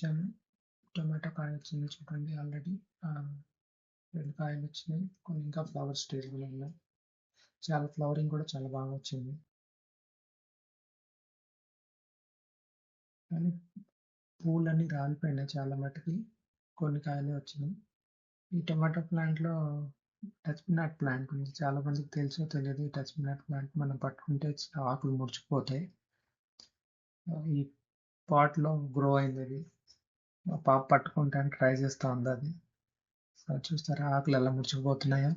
పెంచాము. Tomato కాయ వచ్చింది చూడండి ఆల్రెడీ. 2 కాయలు వచ్చినాయి. కొన్ని ఇంకా ఫ్లవర్ స్టేజ్‌లో ఉన్నాయి. ఫ్లవరింగ్ కూడా చాలా బాగా వచ్చింది. కానీ పూలన్నీ రాలిపోయినాయి చాలా మటుకి. కొన్ని కాయలే వచ్చినాయి. ఈ టొమాటో ప్లాంట్‌లో టచ్ మీ నాట్ ప్లాంట్ ఉంది. చాలా మందికి తెలుసో తెలియదో ఈ టచ్ మీ నాట్ ప్లాంట్ మనం పట్టుకుంటే ఆకులు ముడుచుకుపోతాయి. ఈ పాట్‌లో గ్రో అయిందది. మా పాప పట్టుకుంటానికి ట్రై చేస్తా ఉందది. సో చూస్తారా ఆకులు ఎలా ముడుచుకుపోతున్నాయో.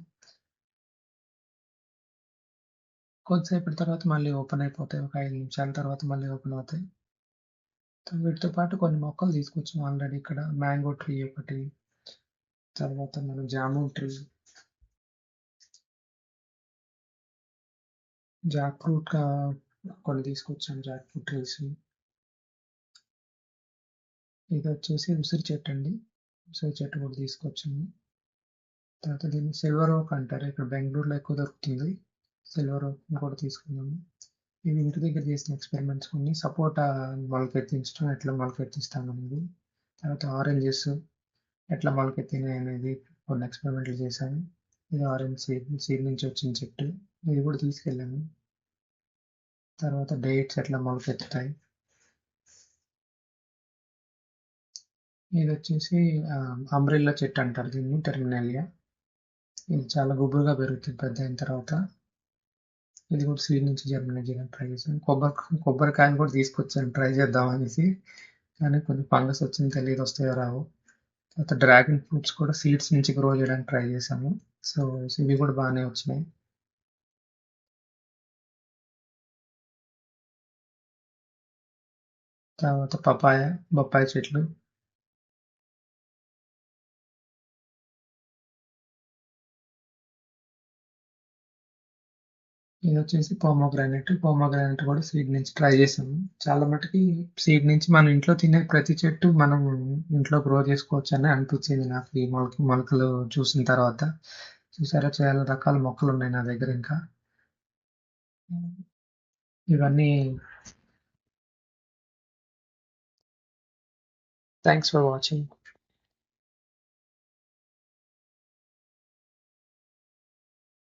కొద్దిసేపటి తర్వాత మళ్ళీ ఓపెన్ అయిపోతాయి. ఒక 5 నిమిషాల తర్వాత మళ్ళీ ఓపెన్ అవుతాయి. వీటితో పాటు కొన్ని మొక్కలు తీసుకొచ్చాం ఆల్రెడీ ఇక్కడ. మ్యాంగో ట్రీ ఒకటి, తర్వాత మన జామున్ ట్రీ, జాక్ ఫ్రూట్ కొన్ని తీసుకొచ్చాం, జాక్ ఫ్రూట్ ట్రీస్. ఇది వచ్చేసి ఉసిరి చెట్టు అండి. ఉసిరి చెట్టు కూడా తీసుకొచ్చాము. తర్వాత దీన్ని సిల్వర్ ఓక్ అంటారు. ఇక్కడ బెంగళూరులో ఎక్కువ దొరుకుతుంది. సిల్వర్ ఓక్ కూడా తీసుకున్నాము. ఇవి ఇంటి దగ్గర చేసిన ఎక్స్పెరిమెంట్స్ కొన్ని. సపోటా మొలకెత్తించడం ఎట్లా మొలకెత్తిస్తాం అనేది, తర్వాత ఆరెంజెస్ ఎట్లా మొలకెత్తినాయి అనేది కొన్ని ఎక్స్పెరిమెంట్లు చేశాను. ఇది ఆరెంజ్ సీడ్ నుంచి వచ్చిన చెట్టు. ఇది కూడా తీసుకెళ్ళాము. తర్వాత డేట్స్ ఎట్లా మొలకెత్తుతాయి. ఇది వచ్చేసి అంబ్రెల్లా చెట్టు అంటారు దీన్ని, టెర్మినాలియా. ఇది చాలా గుబురుగా పెరుగుతుంది పెద్ద అయిన తర్వాత. ఇది కూడా సీడ్ నుంచి జర్మినేట్ చేయడానికి ట్రై చేశాను. కొబ్బరికాయలు కూడా తీసుకొచ్చాను ట్రై చేద్దాం అనేసి, కానీ కొన్ని ఫంగస్ వచ్చింది, తెలియదు వస్తాయో రావు. తర్వాత డ్రాగన్ ఫ్రూట్స్ కూడా సీడ్స్ నుంచి గ్రో చేయడానికి ట్రై చేశాము. సో ఇవి కూడా బాగానే వచ్చినాయి. తర్వాత బొప్పాయి చెట్లు. ఇది వచ్చేసి పోమోగ్రానైట్ కూడా సీడ్ నుంచి ట్రై చేసాము. చాలా మటుకి సీడ్ నుంచి మనం ఇంట్లో తినే ప్రతి చెట్టు మనం ఇంట్లో గ్రో చేసుకోవచ్చు అని అనిపించింది నాకు ఈ మొలకలు చూసిన తర్వాత. చూసారా చాలా రకాల మొక్కలు ఉన్నాయి నా దగ్గర ఇంకా. ఇవన్నీ. Thanks for watching.